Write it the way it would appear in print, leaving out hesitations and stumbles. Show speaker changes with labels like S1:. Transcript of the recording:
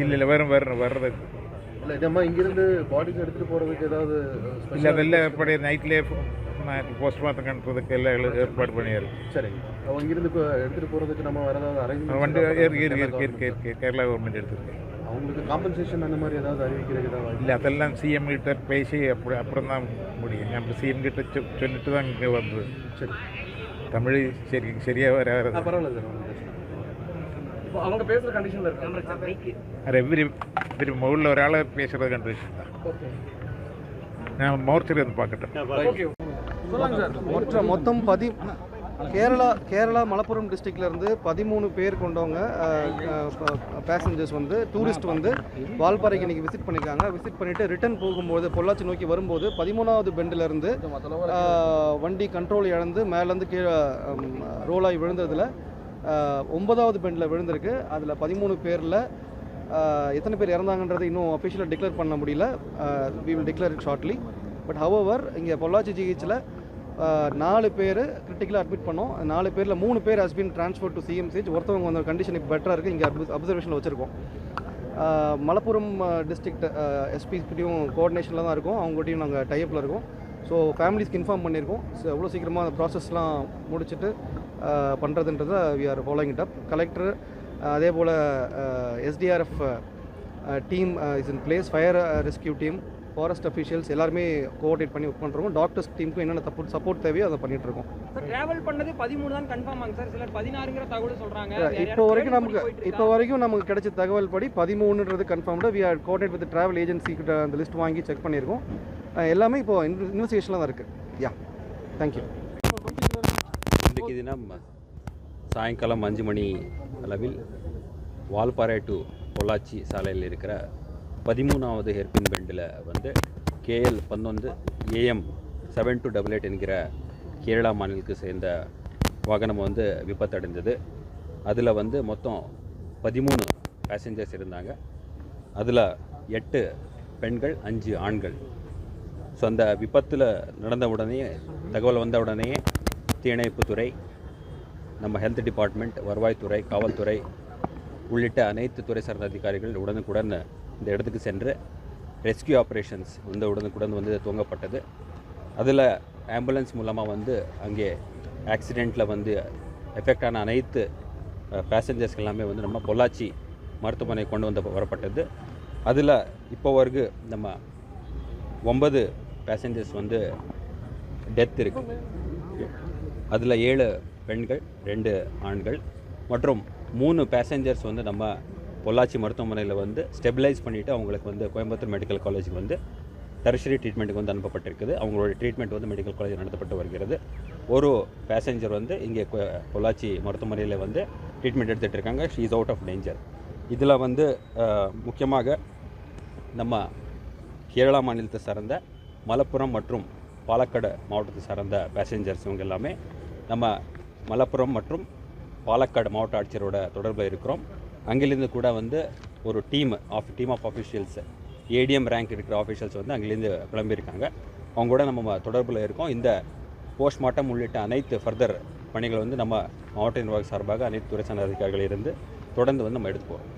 S1: இல்லை வர்றது
S2: இல்லை நம்ம இங்கிருந்து பாடிஸ் எடுத்துகிட்டு போகிறதுக்கு ஏதாவது
S1: இல்லை அதெல்லாம் ஏற்பாடு நைட்லேயே போஸ்ட்மார்ட்டம் கண்டுறதுக்கு எல்லாம் ஏற்பாடு பண்ணியாரு.
S2: சரி, அவங்க இங்கிருந்து இப்போ எடுத்துகிட்டு போகிறதுக்கு நம்ம வேறு ஏதாவது அரேஞ்ச்
S1: வண்டி இருக்கு கேரளா கவர்மெண்ட் எடுத்துருக்கு.
S2: அவங்களுக்கு காம்பன்சேஷன் அந்த மாதிரி ஏதாவது அறிவிக்கிறது ஏதாவது
S1: இல்லை அதெல்லாம் சிஎம் கிட்ட பேசி அப்புறம் தான் முடியும். நம்ம சிஎம் கிட்ட சொல்லிட்டு தான் இங்கே வந்தது.
S2: சரி,
S1: தமிழ் சரியாக வராது.
S2: பரவாயில்ல சார். இப்போ அவங்க பேசுகிற கண்டிஷனில் இருக்காங்க.
S1: அது இவர் முதல்ல ஒரு ஆளை பேசுகிறது கண்டிஷன் தான். நான் மோர்ச்சரி வந்து பார்க்கட்டேன்.
S3: மொத்தம் கேரளா மலப்புரம் டிஸ்ட்ரிக்ட்லேருந்து 13 பேர் கொண்டவங்க பேசஞ்சர்ஸ் வந்து டூரிஸ்ட் வந்து வால்பாறைக்கு இன்றைக்கி விசிட் பண்ணியிருக்காங்க. விசிட் பண்ணிவிட்டு ரிட்டர்ன் போகும்போது பொள்ளாச்சி நோக்கி வரும்போது 13வது பெண்டிலேருந்து வண்டி கண்ட்ரோல் இழந்து மேலேருந்து கீழே ரோலாகி விழுந்ததில் 9வது பெண்டில் விழுந்திருக்கு. அதில் 13 பேரில் எத்தனை பேர் இறந்தாங்கன்றது இன்னும் அஃபிஷியலாக டிக்ளேர் பண்ண முடியல. We will declare it shortly. But however இங்கே பொள்ளாச்சி ஜிஹெச்சில் 4 பேர் கிரிட்டிக்கலாக அட்மிட் பண்ணோம். 4 பேரில் 3 பேர் ஹஸ் பீன் ட்ரான்ஸ்ஃபர் டு சிஎம்சிஹெச். ஒருத்தவங்க வந்து கண்டிஷன் இப்போ பெட்டராக இருக்குது, இங்கே அப்சர்வேஷனில் வச்சுருக்கோம். மலப்புரம் டிஸ்ட்ரிக்ட் எஸ்பிக்கிட்டையும் கோஆர்டினேஷனில் தான் இருக்கும், அவங்ககிட்டையும் நாங்கள் டைப்பில் இருக்கோம். ஸோ ஃபேமிலிஸ்க்கு இன்ஃபார்ம் பண்ணியிருக்கோம். ஸோ எவ்வளோ சீக்கிரமாக அந்த ப்ராசஸ்லாம் முடிச்சுட்டு பண்ணுறதுன்றதை we are following it up. Collector அதே போல் SDRF team is in place, fire rescue team, forest officials எல்லாருமே கோஆர்டினேட் பண்ணி ஒர்க் பண்ணுறோம். டாக்டர்ஸ் டீமுக்கும் என்னென்ன சப்போர்ட் தேவையோ அதை பண்ணிட்டு இருக்கோம்.
S4: சார் டிராவல் பண்ணது 13 தான் கன்ஃபார்ம் ஆங்க சார், சிலர் 16ங்கிற தகவல் சொல்றாங்க.
S3: இப்போ வரைக்கும் நமக்கு கிடைச்ச தகவல் படி 13ன்றது confirmed. We are coordinate with travel agency கிட்ட அந்த லிஸ்ட் வாங்கி செக் பண்ணியிருக்கோம். எல்லாமே இப்போ இன்வெஸ்டிகேஷனில் தான் இருக்குது. யா, தேங்க்யூ.
S5: இன்றைக்கு தினம் சாயங்காலம் 5 மணி அளவில் வால்பாறை டு பொள்ளாச்சி சாலையில் இருக்கிற 13வது ஹெர்பின் பெண்டில் வந்து KL 11 AM 7288 என்கிற கேரளா மாநிலத்துக்கு சேர்ந்த வாகனம் வந்து விபத்தடைந்தது. அதில் வந்து மொத்தம் 13 பேசஞ்சர்ஸ் இருந்தாங்க. அதில் 8 பெண்கள் 5 ஆண்கள். ஸோ அந்த விபத்தில் நடந்த உடனே தகவல் வந்த உடனே தீயணைப்புத்துறை, நம்ம ஹெல்த் டிபார்ட்மெண்ட், வருவாய்த்துறை, காவல்துறை உள்ளிட்ட அனைத்து துறை சார்ந்த அதிகாரிகள் உடனுக்குடன் இந்த இடத்துக்கு சென்று ரெஸ்கியூ ஆப்ரேஷன்ஸ் வந்து உடனுக்குடன் வந்து துவங்கப்பட்டது. அதில் ஆம்புலன்ஸ் மூலமாக வந்து அங்கே ஆக்சிடெண்ட்டில் வந்து எஃபெக்ட் ஆன அனைத்து பேசஞ்சர்ஸ்க்கு எல்லாமே வந்து நம்ம பொள்ளாச்சி மருத்துவமனை கொண்டு வந்து வரப்பட்டது. அதில் இப்போ வரைக்கும் நம்ம 9 பேசஞ்சர்ஸ் வந்து டெத் இருக்குது. அதில் 7 பெண்கள் 2 ஆண்கள் மற்றும் 3 பேசஞ்சர்ஸ் வந்து நம்ம பொள்ளாச்சி மருத்துவமனையில் வந்து ஸ்டெபிலைஸ் பண்ணிவிட்டு அவங்களுக்கு வந்து கோயம்புத்தூர் மெடிக்கல் காலேஜுக்கு வந்து டெரிஷரி ட்ரீட்மெண்ட்டுக்கு வந்து அனுப்பப்பட்டிருக்குது. அவங்களோட ட்ரீட்மெண்ட் வந்து மெடிக்கல் காலேஜ் நடத்தப்பட்டு வருகிறது. ஒரு பேசஞ்சர் வந்து இங்கே பொள்ளாச்சி மருத்துவமனையில் வந்து ட்ரீட்மெண்ட் எடுத்துகிட்டு இருக்காங்க. She is out of danger. இதில் வந்து முக்கியமாக நம்ம கேரளா மாநிலத்தை சார்ந்த மலப்புரம் மற்றும் பாலக்காடு மாவட்டத்தை சார்ந்த பேசஞ்சர்ஸ் இவங்க எல்லாமே நம்ம மலப்புரம் மற்றும் பாலக்காடு மாவட்ட ஆட்சியரோட தொடர்பில் இருக்கிறோம். அங்கிலேருந்து கூட வந்து ஒரு team of officials, ATM rank இருக்கிற ஆஃபீஷியல்ஸ் வந்து அங்கிலேருந்து கிளம்பியிருக்காங்க. அவங்க கூட நம்ம தொடர்பில் இருக்கோம். இந்த போஸ்ட்மார்ட்டம் உள்ளிட்ட அனைத்து ஃபர்தர் பணிகள் வந்து நம்ம மாவட்ட நிர்வாக சார்பாக அனைத்து துறை சார்ந்த அதிகாரிகள் இருந்து தொடர்ந்து வந்து நம்ம எடுத்து போகிறோம்.